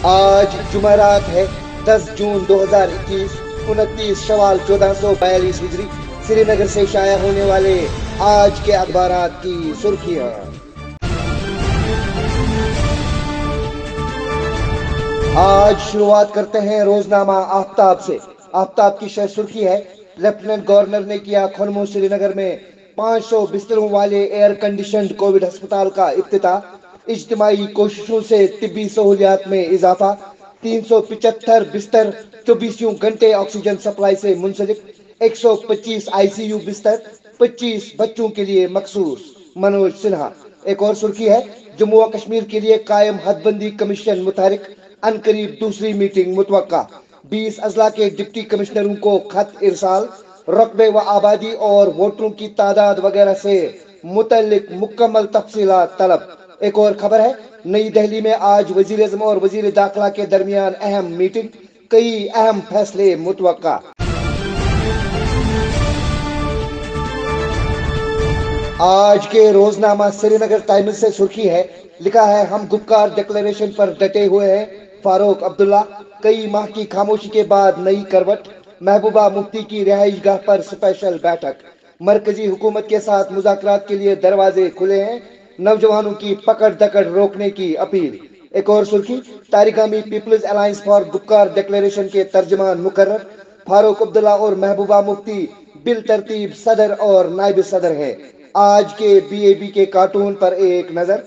آج جمعرات ہے 10 جون 2021 29 شوال 1442 ہجری سری نگر سے شائع ہونے والے آج کے اخبارات کی سرخیاں۔ آج شروعات کرتے ہیں روزنامہ آفتاب سے۔ آفتاب کی شہ سرخی ہے، لیفٹیننٹ گورنر نے کیا کھنمو سری نگر میں 500 بستروں والے ایئر کنڈیشنڈ کووڈ ہسپتال کا افتتاح۔ اجتماعی کوششوں سے طبی سہولیات میں اضافہ۔ 375 بستر 24 گھنٹے آکسیجن سپلائی سے منسلک۔ 125 ICU بستر 25 بچوں کے لیے مخصوص۔ منوج سنہا۔ ایک اور سرخی ہے، جموں و کشمیر کے لیے قائم حد بندی کمیشن متحرک، عنقریب دوسری میٹنگ متوقع۔ 20 اضلاع کے ڈپٹی کمشنروں کو خط ارسال۔ رقبے و آبادی اور ووٹروں کی تعداد وغیرہ سے متعلق مکمل تفصیلات طلب۔ ایک اور خبر ہے، نئی دہلی میں آج وزیر اعظم اور وزیر داخلہ کے درمیان اہم میٹنگ، کئی اہم فیصلے متوقع۔ آج کے روزنامہ سری نگر ٹائمز سے سرخی ہے، لکھا ہے ہم گپکار ڈکلیریشن پر ڈٹے ہوئے ہیں فاروق عبداللہ، کئی ماہ کی خاموشی کے بعد نئی کروٹ۔ محبوبہ مفتی کی رہائش گاہ پر سپیشل بیٹھک۔ مرکزی حکومت کے ساتھ مذاکرات کے لیے دروازے کھلے ہیں، نوجوانوں کی پکڑ دکڑ روکنے کی اپیل۔ ایک اور سرخی، Tarigami people's alliance for Gupkar declaration کے ترجمان مقرر۔ فاروق عبداللہ اور محبوبہ مفتی بالترتیب صدر اور نائب صدر ہیں۔ آج کے BAB کے کارٹون پر ایک نظر۔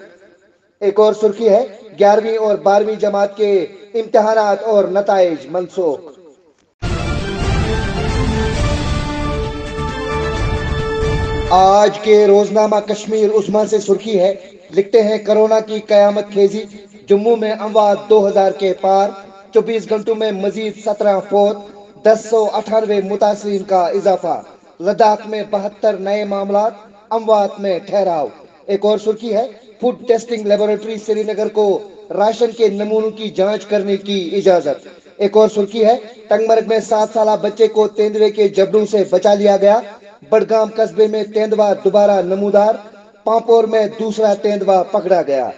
ایک اور سرخی ہے، 11ویں اور 12ویں جماعت کے امتحانات اور نتائج منسوخ۔ آج کے روزنامہ کشمیر عظمیٰ سے سرخی ہے، لکھتے ہیں کرونا کی قیامت خیزی، جموں میں اموات 2000 کے پار، 24 گھنٹوں میں مزید 17 فوت، 1098 متاثرین کا اضافہ۔ لداخ میں 72 نئے معاملات، اموات میں ٹھہراؤ۔ ایک اور سرخی ہے، فوڈ ٹیسٹنگ لیبارٹری سری نگر کو راشن کے نمونوں کی جانچ کرنے کی اجازت۔ ایک اور سرخی ہے، ٹنگمرگ میں 7 سالہ بچے کو تیندوے کے جبڑوں سے بچا لیا گیا۔ بڑگام قصبے میں تیندوا دوبارہ نمودار، پامپور میں دوسرا تیندوا پکڑا گیا۔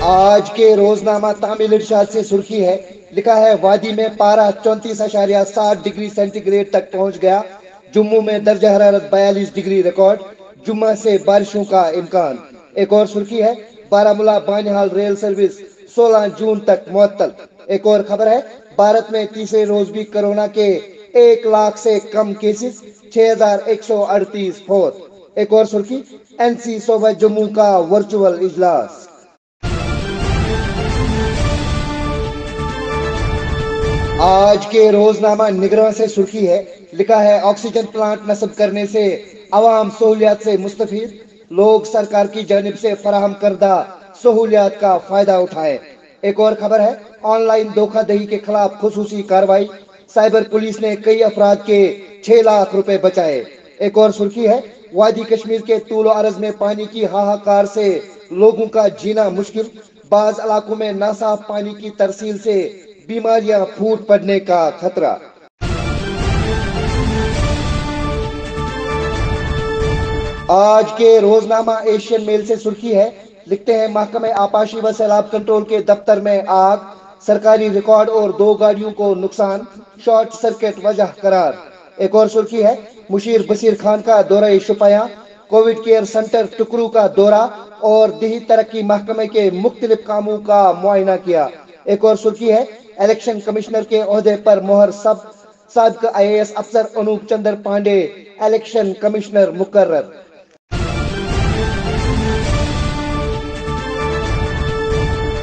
آج کے روزنامہ تعمیل ارشاد سے سرخی ہے، لکھا ہے وادی میں پارہ 34.7 ڈگری سینٹی گریڈ تک پہنچ گیا، جموں میں درجہ حرارت 42 ڈگری ریکارڈ، جمعہ سے بارشوں کا امکان۔ ایک اور سرخی ہے، بارہمولہ بانہال ریل سروس 16 جون تک معطل۔ ایک اور خبر ہے، بھارت میں تیسرے روز بھی کرونا کے 1 لاکھ سے کم کیسز، 6138 فوت۔ ایک اور سرخی، NC صوبہ جموں کا ورچوئل اجلاس۔ آج کے روزنامہ نگراں سے سرخی ہے، لکھا ہے آکسیجن پلانٹ نصب کرنے سے عوام سہولیات سے مستفید، لوگ سرکار کی جانب سے فراہم کردہ سہولیات کا فائدہ اٹھائے۔ ایک اور خبر ہے، آن لائن دھوکہ دہی کے خلاف خصوصی کارروائی، سائبر پولیس نے کئی افراد کے 6 لاکھ روپے بچائے۔ ایک اور سرخی ہے، وادی کشمیر کے طول و عرض میں پانی کی ہاہاکار سے لوگوں کا جینا مشکل، بعض علاقوں میں ناصاف پانی کی ترسیل سے بیماریاں پھوٹ پڑنے کا خطرہ۔ آج کے روزنامہ ایشین میل سے سرخی ہے، لکھتے ہیں محکمہ آبپاشی و سیلاب کنٹرول کے دفتر میں آگ، سرکاری ریکارڈ اور 2 گاڑیوں کو نقصان، شارٹ سرکٹ وجہ قرار۔ ایک اور سرخی ہے، مشیر بشیر خان کا دورہ شوپیاں، کووڈ کیئر سینٹر ٹکرو کا دورہ اور دیہی ترقی محکمہ کے مختلف کاموں کا معائنہ کیا۔ ایک اور سرخی ہے، الیکشن کمشنر کے عہدے پر مہر سابق IAS افسر انوپ چندر پانڈے الیکشن کمشنر مقرر۔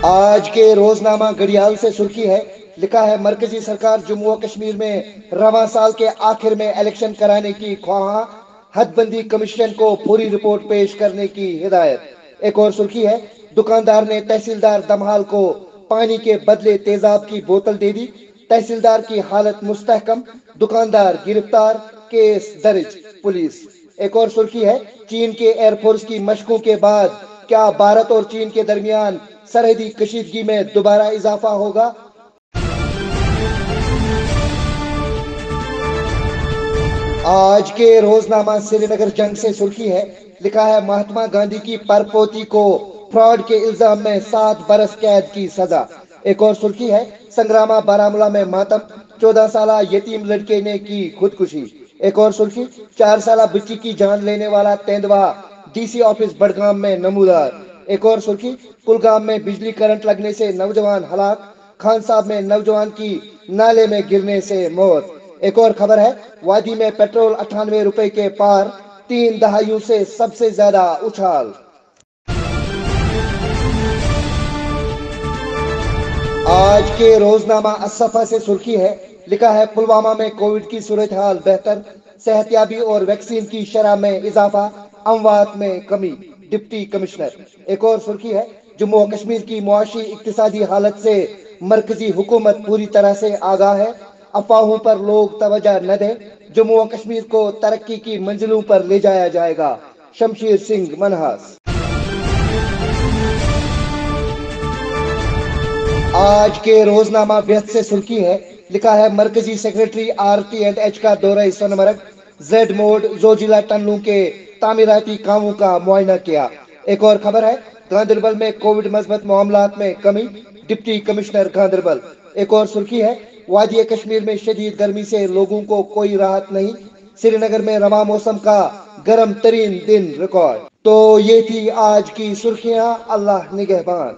آج کے روزنامہ گڑیال سے سرخی ہے، لکھا ہے مرکزی سرکار جموں و کشمیر میں رواں سال کے آخر میں الیکشن کرانے کی خواہاں، حد بندی کمیشن کو پوری رپورٹ پیش کرنے کی ہدایت۔ ایک اور سرخی ہے، دکاندار نے تحصیلدار دمہال کو پانی کے بدلے تیزاب کی بوتل دے دی، تحصیلدار کی حالت مستحکم، دکاندار گرفتار، کیس درج، پولیس۔ ایک اور سرخی ہے، چین کے ایئر فورس کی مشقوں کے بعد کیا بھارت اور چین کے درمیان سرحدی کشیدگی میں دوبارہ اضافہ ہوگا؟ آج کے روزنامہ سری نگر جنگ سے سرخی ہے، لکھا ہے مہاتما گاندھی کی پرپوتی کو فراڈ کے الزام میں 7 برس قید کی سزا۔ ایک اور سرخی ہے سنگراما بارامولہ میں ماتم، 14 سالہ یتیم لڑکے نے کی خودکشی۔ ایک اور سرخی 4 سالہ بچی کی جان لینے والا تیندوا ڈی سی آفس بڑگام میں نمودار۔ ایک اور سرخی کلگام میں بجلی کرنٹ لگنے سے نوجوان ہلاک، خان صاحب میں نوجوان کی نالے میں گرنے سے موت۔ ایک اور خبر ہے وادی میں پیٹرول 98 روپے کے پار، 3 دہائیوں سے سب سے زیادہ اچھال۔ آج کے روزنامہ الصفا سے سرخی ہے، لکھا ہے پلوامہ میں کووڈ کی صورتحال بہتر، صحتیابی اور ویکسین کی شرح میں اضافہ، اموات میں کمی، ڈپٹی کمشنر۔ ایک اور سرخی ہے جموں و کشمیر کی معاشی اقتصادی حالت سے مرکزی حکومت پوری طرح سے آگاہ ہے، افواہوں پر لوگ توجہ نہ دیں، جموں و کشمیر کو ترقی کی منزلوں پر لے جایا جائے گا، شمشیر سنگھ منہاس۔ آج کے روزنامہ ویت سے سرخی ہے، لکھا ہے مرکزی سیکریٹری RT&H کا دورہ سونمرگ، زیڈ موڈ زوجیلا ٹنلوں کے تعمیراتی کاموں کا معائنہ کیا۔ ایک اور خبر ہے گاندربل میں کووڈ مثبت معاملات میں کمی، ڈپٹی کمشنر گاندربل۔ ایک اور سرخی ہے وادی کشمیر میں شدید گرمی سے لوگوں کو کوئی راحت نہیں، سری نگر میں رواں موسم کا گرم ترین دن ریکارڈ۔ تو یہ تھی آج کی سرخیاں، اللہ نگہبان۔